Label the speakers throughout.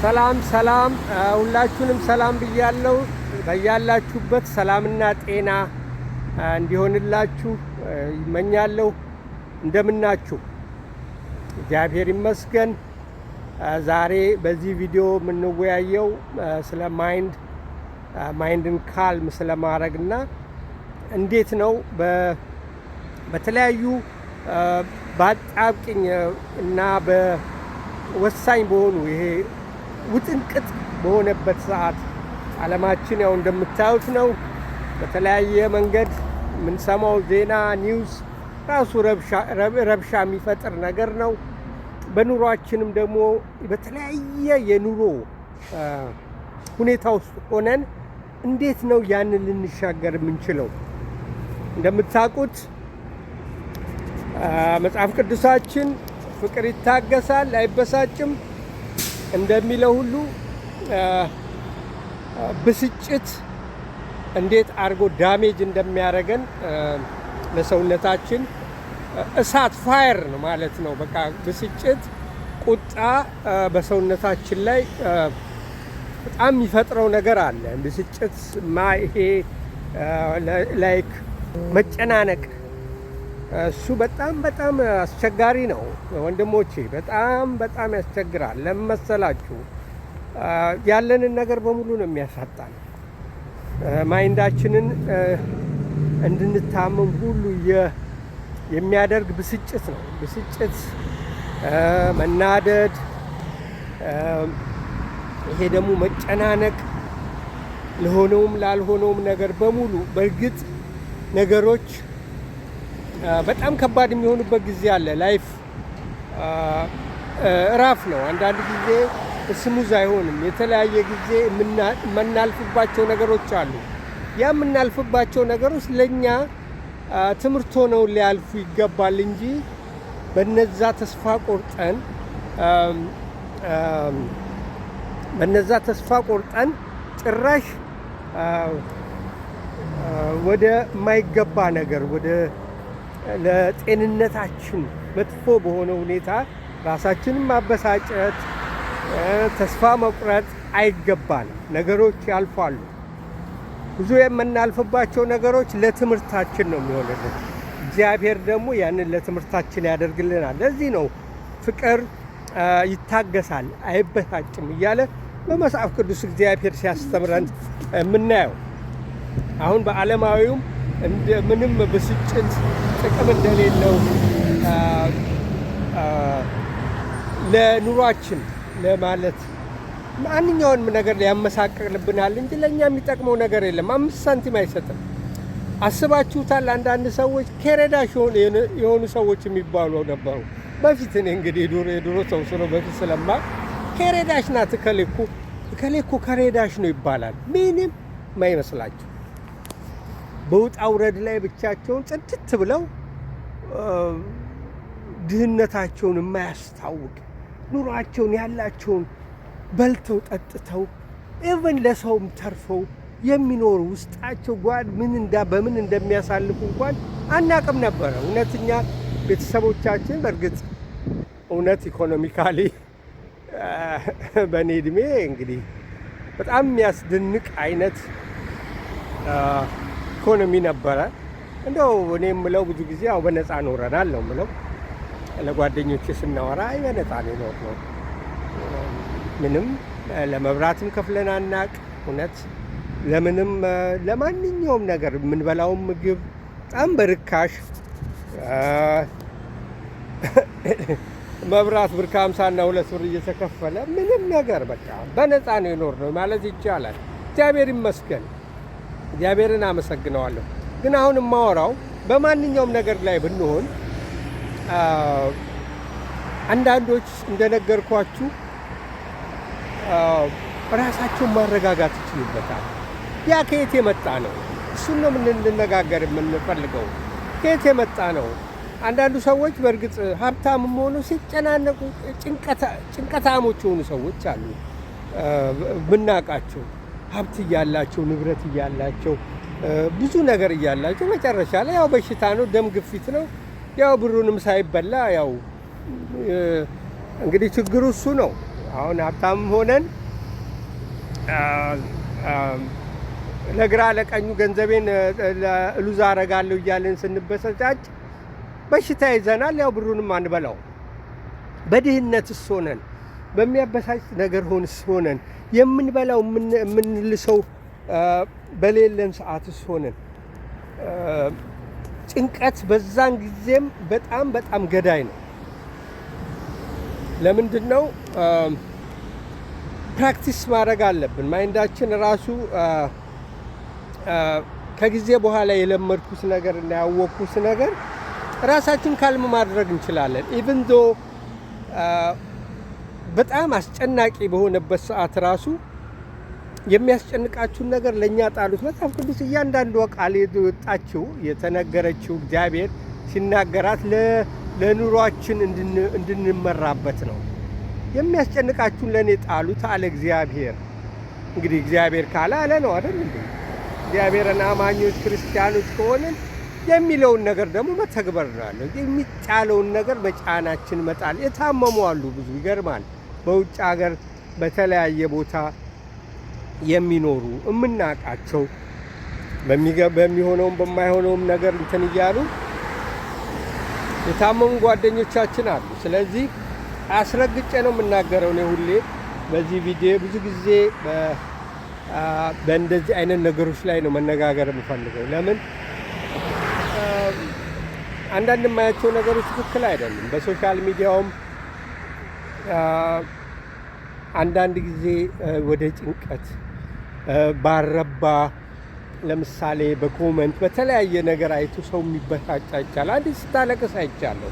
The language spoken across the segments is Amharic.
Speaker 1: ሰላም ሰላም ሁላችሁንም ሰላም ብያለሁ። በያላችሁበት ሰላምና ጤና እንዲሆንላችሁ ይመኛለሁ። እንደምናችሁ? እግዚአብሔር ይመስገን። ዛሬ በዚህ ቪዲዮ የምንወያየው ስለ ማይንድን ካልም ስለማድረግና እንዴት ነው በተለያዩ በአጣብቂኝ እና በወሳኝ በሆኑ ይሄ ውጥንቅጥ በሆነበት ሰዓት ዓለማችን ያው እንደምታዩት ነው። በተለያየ መንገድ የምንሰማው ዜና ኒውስ ራሱ ረብሻ የሚፈጥር ነገር ነው። በኑሯችንም ደግሞ በተለያየ የኑሮ ሁኔታ ውስጥ ሆነን እንዴት ነው ያንን ልንሻገር የምንችለው? እንደምታውቁት መጽሐፍ ቅዱሳችን ፍቅር ይታገሳል አይበሳጭም እንደሚለው ሁሉ ብስጭት እንዴት አድርጎ ዳሜጅ እንደሚያደርገን ለሰውነታችን እሳት ፋየር ነው ማለት ነው። በቃ ብስጭት፣ ቁጣ በሰውነታችን ላይ በጣም የሚፈጥረው ነገር አለ። ብስጭት ይሄ ላይክ መጨናነቅ፣ እሱ በጣም አስቸጋሪ ነው ወንድሞቼ፣ በጣም ያስቸግራል። ለምን መሰላችሁ? ያለንን ነገር በሙሉ ነው የሚያሳጣን። ማይንዳችንን እንድንታመም ሁሉ የሚያደርግ ብስጭት ነው። ብስጭት፣ መናደድ፣ ይሄ ደግሞ መጨናነቅ ለሆነውም ላልሆነውም ነገር በሙሉ። በእርግጥ ነገሮች በጣም ከባድ የሚሆኑበት ጊዜ አለ። ላይፍ ራፍ ነው። አንዳንድ ጊዜ ስሙዝ አይሆንም። የተለያየ ጊዜ የምናልፍባቸው ነገሮች አሉ። ያ የምናልፍባቸው ነገሮች ለእኛ ትምህርት ሆነው ሊያልፉ ይገባል እንጂ በነዛ ተስፋ ቆርጠን ጭራሽ ወደ የማይገባ ነገር ወደ ለጤንነታችን መጥፎ በሆነ ሁኔታ ራሳችንን ማበሳጨት፣ ተስፋ መቁረጥ አይገባንም። ነገሮች ያልፋሉ። ብዙ የምናልፍባቸው ነገሮች ለትምህርታችን ነው የሚሆንልን። እግዚአብሔር ደግሞ ያንን ለትምህርታችን ያደርግልናል። ለዚህ ነው ፍቅር ይታገሳል አይበሳጭም እያለ በመጽሐፍ ቅዱስ እግዚአብሔር ሲያስተምረን የምናየው። አሁን በዓለማዊውም ምንም ብስጭት ጥቅም እንደሌለው ለኑሯችን ለማለት ማንኛውንም ነገር ሊያመሳቅልብናል እንጂ ለእኛ የሚጠቅመው ነገር የለም። 5 ሳንቲም አይሰጥም። አስባችሁታል? አንዳንድ ሰዎች ከሬዳሽ የሆኑ ሰዎች የሚባሉ ነበሩ በፊት። እኔ እንግዲህ የድሮ ሰው ስለው በፊት ስለማ ከሬዳሽ ናት እከሌኮ ከሬዳሽ ነው ይባላል። ምንም ማይመስላችሁ በውጣ ውረድ ላይ ብቻቸውን ጽድት ብለው ድህነታቸውን የማያስታውቅ ኑሯቸውን ያላቸውን በልተው ጠጥተው ኢቨን ለሰውም ተርፈው የሚኖሩ ውስጣቸው ጓድ በምን እንደሚያሳልፉ እንኳን አናቅም ነበረ። እውነተኛ ቤተሰቦቻችን በእርግጥ እውነት ኢኮኖሚካሊ በእኔ እድሜ እንግዲህ በጣም የሚያስደንቅ አይነት ኢኮኖሚ ነበረ። እንደው እኔ የምለው ብዙ ጊዜ ያው በነፃ ኖረናል ነው የምለው። ለጓደኞቼ ስናወራ በነፃ ነው ነው ምንም ለመብራትም ከፍለን አናቅ። እውነት ለምንም ለማንኛውም ነገር የምንበላውን ምግብ በጣም በርካሽ መብራት ብር ከ50 እና 2 ብር እየተከፈለ ምንም ነገር በቃ በነፃ ነው የኖርነው ማለት ይቻላል። እግዚአብሔር ይመስገን፣ እግዚአብሔርን አመሰግነዋለሁ። ግን አሁን የማወራው በማንኛውም ነገር ላይ ብንሆን አንዳንዶች እንደነገርኳችሁ ራሳቸውን ማረጋጋት ይችሉበታል። ያ ከየት የመጣ ነው? እሱን ነው ልንነጋገር የምንፈልገው። ከየት የመጣ ነው? አንዳንዱ ሰዎች በእርግጥ ሀብታም ሆነው ሲጨናነቁ ጭንቀታሞች የሆኑ ሰዎች አሉ ብናቃቸው። ሀብት እያላቸው ንብረት እያላቸው ብዙ ነገር እያላቸው መጨረሻ ላይ ያው በሽታ ነው፣ ደም ግፊት ነው፣ ያው ብሩንም ሳይበላ ያው እንግዲህ ችግሩ እሱ ነው። አሁን ሀብታም ሆነን ለግራ ለቀኙ ገንዘቤን ሉዝ አረጋለሁ እያለን ስንበሰጫጭ በሽታ ይዘናል። ያው ብሩንም አንበላው። በድህነትስ ሆነን በሚያበሳጭ ነገር ሆነን የምንበላው የምንልሰው በሌለን ሰዓትስ ሆነን ጭንቀት በዛን ጊዜም በጣም በጣም ገዳይ ነው። ለምንድን ነው? ፕራክቲስ ማድረግ አለብን። ማይንዳችን ራሱ ከጊዜ በኋላ የለመድኩት ነገር እና ያወቅኩት ነገር ራሳችን ካልም ማድረግ እንችላለን። ኢቭን ዶ በጣም አስጨናቂ በሆነበት ሰዓት ራሱ የሚያስጨንቃችሁን ነገር ለእኛ ጣሉት። መጽሐፍ ቅዱስ እያንዳንዷ ቃል የወጣችው የተነገረችው እግዚአብሔር ሲናገራት ለኑሯችን እንድንመራበት ነው። የሚያስጨንቃችሁን ለእኔ ጣሉት አለ እግዚአብሔር። እንግዲህ እግዚአብሔር ካለ አለ ነው አይደል እንዴ? እግዚአብሔርን አማኞች ክርስቲያኖች ከሆንን የሚለውን ነገር ደግሞ መተግበር ነው። የሚጣለውን ነገር በጫናችን መጣል። የታመሙ አሉ ብዙ፣ ይገርማል። በውጭ ሀገር በተለያየ ቦታ የሚኖሩ የምናውቃቸው በሚሆነውም በማይሆነውም ነገር እንትን እያሉ የታመሙ ጓደኞቻችን አሉ። ስለዚህ አስረግጬ ነው የምናገረው። እኔ ሁሌ በዚህ ቪዲዮ ብዙ ጊዜ በእንደዚህ አይነት ነገሮች ላይ ነው መነጋገር የምፈልገው። ለምን አንዳንድ የማያቸው ነገሮች ትክክል አይደሉም። በሶሻል ሚዲያውም አንዳንድ ጊዜ ወደ ጭንቀት ባረባ፣ ለምሳሌ በኮመንት በተለያየ ነገር አይቶ ሰው የሚበሳጭ አይቻል። አንዲት ስታለቅስ አይቻለሁ።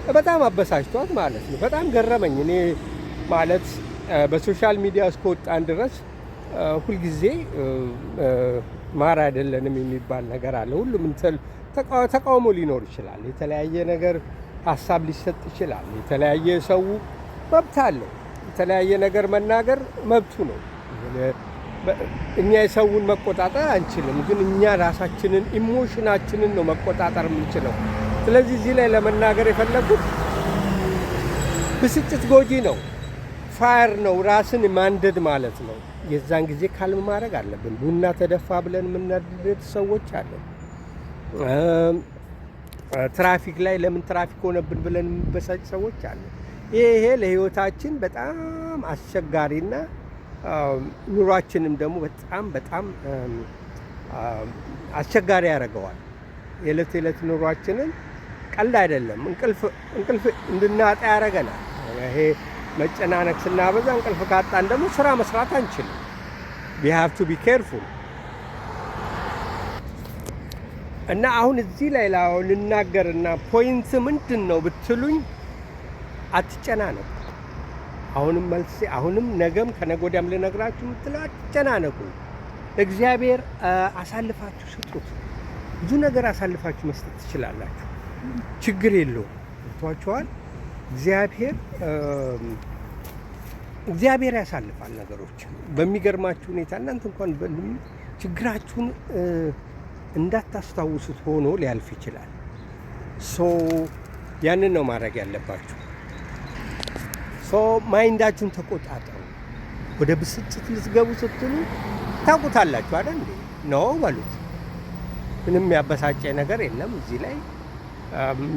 Speaker 1: በጣም አበሳጭቷት ማለት ነው። በጣም ገረመኝ። እኔ ማለት በሶሻል ሚዲያ እስከወጣን ድረስ ሁልጊዜ ማር አይደለንም የሚባል ነገር አለ። ሁሉም ተቃውሞ ሊኖር ይችላል። የተለያየ ነገር ሀሳብ ሊሰጥ ይችላል። የተለያየ ሰው መብት አለው። የተለያየ ነገር መናገር መብቱ ነው። እኛ የሰውን መቆጣጠር አንችልም፣ ግን እኛ ራሳችንን ኢሞሽናችንን ነው መቆጣጠር የምንችለው። ስለዚህ እዚህ ላይ ለመናገር የፈለጉት ብስጭት ጎጂ ነው፣ ፋየር ነው፣ ራስን ማንደድ ማለት ነው። የዛን ጊዜ ካልም ማድረግ አለብን። ቡና ተደፋ ብለን የምናደድ ሰዎች አለን። ትራፊክ ላይ ለምን ትራፊክ ሆነብን ብለን የምንበሳጭ ሰዎች አለን። ይሄ ለህይወታችን በጣም አስቸጋሪና ኑሯችንም ደግሞ በጣም በጣም አስቸጋሪ ያደርገዋል። የዕለት የዕለት ኑሯችንን ቀልድ አይደለም። እንቅልፍ እንድናጣ ያደርገናል። ይሄ መጨናነቅ ስናበዛ እንቅልፍ ካጣን ደግሞ ስራ መስራት አንችልም። we have to be careful። እና አሁን እዚህ ላይ ልናገርና ፖይንት ምንድን ነው ብትሉኝ፣ አትጨናነቁ። አሁንም መልሴ አሁንም ነገም ከነገ ወዲያም ልነግራችሁ የምትለው አትጨናነቁ። እግዚአብሔር አሳልፋችሁ ስጡት። ብዙ ነገር አሳልፋችሁ መስጠት ትችላላችሁ። ችግር የለውም። ቷቸዋል እግዚአብሔር ያሳልፋል ነገሮች በሚገርማችሁ ሁኔታ። እናንተ እንኳን ችግራችሁን እንዳታስታውሱት ሆኖ ሊያልፍ ይችላል። ያንን ነው ማድረግ ያለባችሁ። ማይንዳችሁን ተቆጣጠሩ። ወደ ብስጭት ልትገቡ ስትሉ ታውቁታላችሁ አይደል እንዴ? ነው በሉት። ምንም ያበሳጨ ነገር የለም እዚህ ላይ።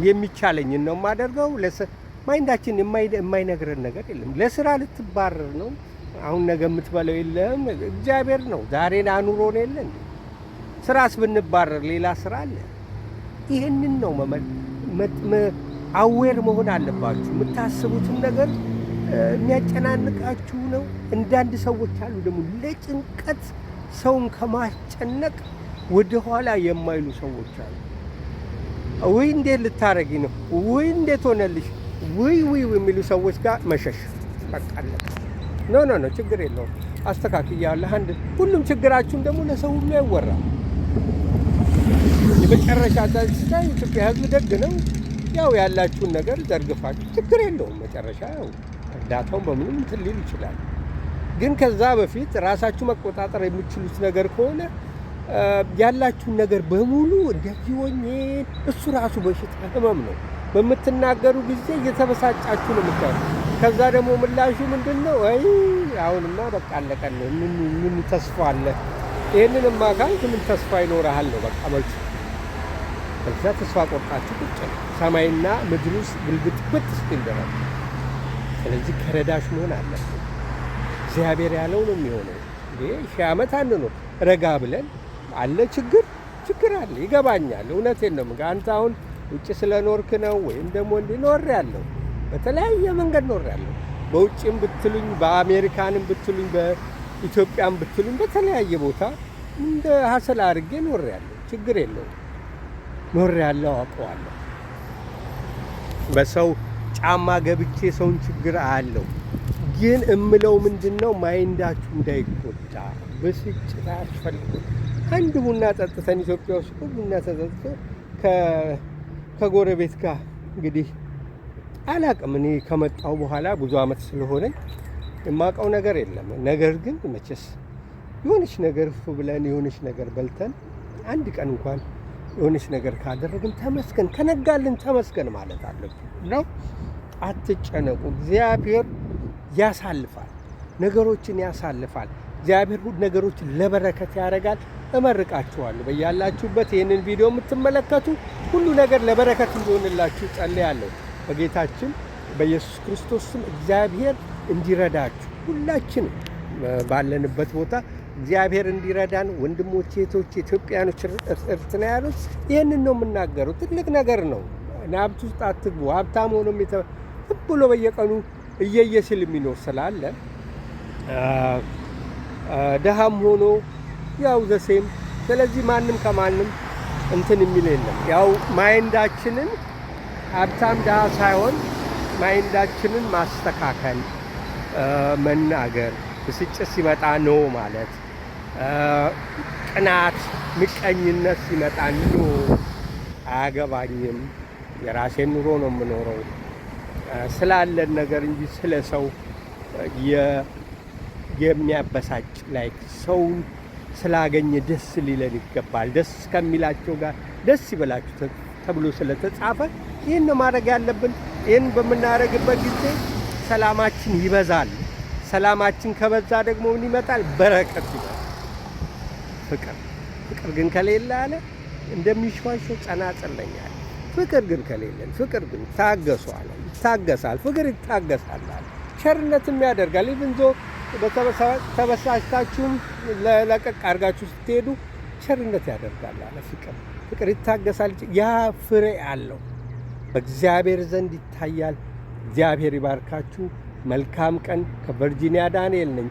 Speaker 1: የሚቻለኝን ነው የማደርገው። ማይንዳችን የማይነግረን ነገር የለም። ለስራ ልትባረር ነው። አሁን ነገ የምትበለው የለም። እግዚአብሔር ነው ዛሬን አኑሮን የለ እንዴ? ስራስ ብንባረር ሌላ ስራ አለ። ይህንን ነው አዌር መሆን አለባችሁ። የምታስቡትን ነገር የሚያጨናንቃችሁ ነው። እንዳንድ ሰዎች አሉ ደግሞ ለጭንቀት ሰውን ከማስጨነቅ ወደ ኋላ የማይሉ ሰዎች አሉ። ውይ እንዴት ልታረጊ ነው? ውይ እንዴት ሆነልሽ? ውይ የሚሉ ሰዎች ጋር መሸሽ በቃለ። ኖ ችግር የለውም አስተካክያለሁ። ሁሉም ችግራችሁን ደግሞ ለሰው ሁሉ አይወራም። የመጨረሻ ታስታ ኢትዮጵያ ሕዝብ ደግ ነው። ያው ያላችሁን ነገር ዘርግፋችሁ ችግር የለውም። መጨረሻ ያው እርዳታውን በምንም እንትን ሊል ይችላል። ግን ከዛ በፊት ራሳችሁ መቆጣጠር የምትችሉት ነገር ከሆነ ያላችሁን ነገር በሙሉ እንደዚህ ሆኜ እሱ ራሱ በሽታ ህመም ነው። በምትናገሩ ጊዜ እየተበሳጫችሁ ነው የምታዩት። ከዛ ደግሞ ምላሹ ምንድነው? አይ አሁንማ በቃ አለቀን ነው። ምን ተስፋ አለ? ይሄንንማ ካልክ ምን ተስፋ ይኖርሃል ነው በቃ መልሱ። ከዛ ተስፋ ቆርጣችሁ ቁጭ ሰማይና ምድር ውስጥ ግልብጥብጥ እስኪል ድረስ። ስለዚህ ከረዳሽ መሆን አለብን። እግዚአብሔር ያለው ነው የሚሆነው። ሺህ ዓመት አንኖር ረጋ ብለን አለ ችግር አለ ይገባኛል። እውነቴን ነው። አንተ አሁን ውጭ ስለኖርክ ነው ወይም ደግሞ እንዲኖር ያለው በተለያየ መንገድ ኖር ያለው በውጭም ብትሉኝ በአሜሪካንም ብትሉኝ በኢትዮጵያም ብትሉኝ በተለያየ ቦታ እንደ ሀሰል አድርጌ ኖር ያለው ችግር የለውም። ኖር ያለው አውቀዋለሁ። በሰው ጫማ ገብቼ ሰውን ችግር አያለው። ግን እምለው ምንድነው ማይንዳችሁ እንዳይጎዳ ብስጭት አያስፈልግም። አንድ ቡና ጠጥተን ኢትዮጵያ ውስጥ ቡና ተጠጥቶ ከጎረቤት ጋር እንግዲህ አላቅም። እኔ ከመጣሁ በኋላ ብዙ ዓመት ስለሆነኝ የማውቀው ነገር የለም። ነገር ግን መቼስ የሆነች ነገር ብለን የሆነች ነገር በልተን አንድ ቀን እንኳን የሆነች ነገር ካደረግን ተመስገን፣ ከነጋልን ተመስገን ማለት አለብን ነው። አትጨነቁ። እግዚአብሔር ያሳልፋል፣ ነገሮችን ያሳልፋል። እግዚአብሔር ሁሉ ነገሮችን ለበረከት ያደርጋል። እመርቃችኋለሁ። በያላችሁበት ይህንን ቪዲዮ የምትመለከቱ ሁሉ ነገር ለበረከት እንዲሆንላችሁ ጸልያለሁ። በጌታችን በኢየሱስ ክርስቶስ ስም እግዚአብሔር እንዲረዳችሁ ሁላችንም ባለንበት ቦታ እግዚአብሔር እንዲረዳን ወንድሞቼ፣ እህቶቼ፣ ኢትዮጵያኖች፣ ኤርትራውያኖች ይህንን ነው የምናገረው። ትልቅ ነገር ነው። ሀብት ውስጥ አትግቡ። ሀብታም ሆኖ ብሎ በየቀኑ እየየስል የሚኖር ስላለ ደሃም ሆኖ ያው ዘሴም። ስለዚህ ማንም ከማንም እንትን የሚል የለም። ያው ማይንዳችንን ሀብታም ደሃ ሳይሆን ማይንዳችንን ማስተካከል፣ መናገር፣ ብስጭት ሲመጣ ኖ ማለት፣ ቅናት፣ ምቀኝነት ሲመጣ ኖ አያገባኝም፣ የራሴን ኑሮ ነው የምኖረው ስላለን ነገር እንጂ ስለ ሰው የሚያበሳጭ ላይክ ሰውን ስላገኘ ደስ ሊለን ይገባል። ደስ ከሚላቸው ጋር ደስ ይበላችሁ ተብሎ ስለተጻፈ ይህን ማድረግ ያለብን። ይህን በምናደርግበት ጊዜ ሰላማችን ይበዛል። ሰላማችን ከበዛ ደግሞ ምን ይመጣል? በረከት ይመጣል። ፍቅር ግን ከሌለ አለ እንደሚሽዋሸው ጸናጽል ነኝ አለ። ፍቅር ግን ከሌለን፣ ፍቅር ግን ታገሱ አለ። ይታገሳል፣ ፍቅር ይታገሳል አለ። ቸርነትም ያደርጋል። ኢቭን ዞ ተበሳጭታችሁም ለቀቅ አድርጋችሁ ስትሄዱ ቸርነት ያደርጋል አለ። ፍቅር ይታገሳል። ያ ፍሬ አለው፣ በእግዚአብሔር ዘንድ ይታያል። እግዚአብሔር ይባርካችሁ። መልካም ቀን። ከቨርጂኒያ ዳንኤል ነኝ።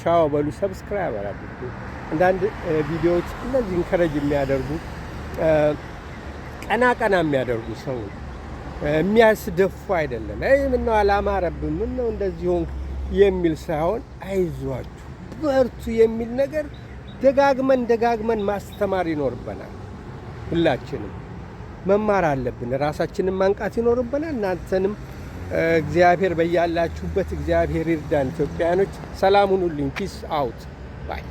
Speaker 1: ቻው በሉ። ሰብስክራይብ አድርጉ። አንዳንድ ቪዲዮዎች እነዚህ ኢንከረጅ የሚያደርጉ ቀና የሚያደርጉ ሰው የሚያስደፉ አይደለም። ምነው አላማረብም፣ ምነው እንደዚህ ሆንክ የሚል ሳይሆን አይዟችሁ በርቱ የሚል ነገር ደጋግመን ማስተማር ይኖርብናል። ሁላችንም መማር አለብን። ራሳችንን ማንቃት ይኖርብናል። እናንተንም እግዚአብሔር በያላችሁበት እግዚአብሔር ይርዳን። ኢትዮጵያኖች ሰላም ሁኑልኝ። ፒስ አውት ባይ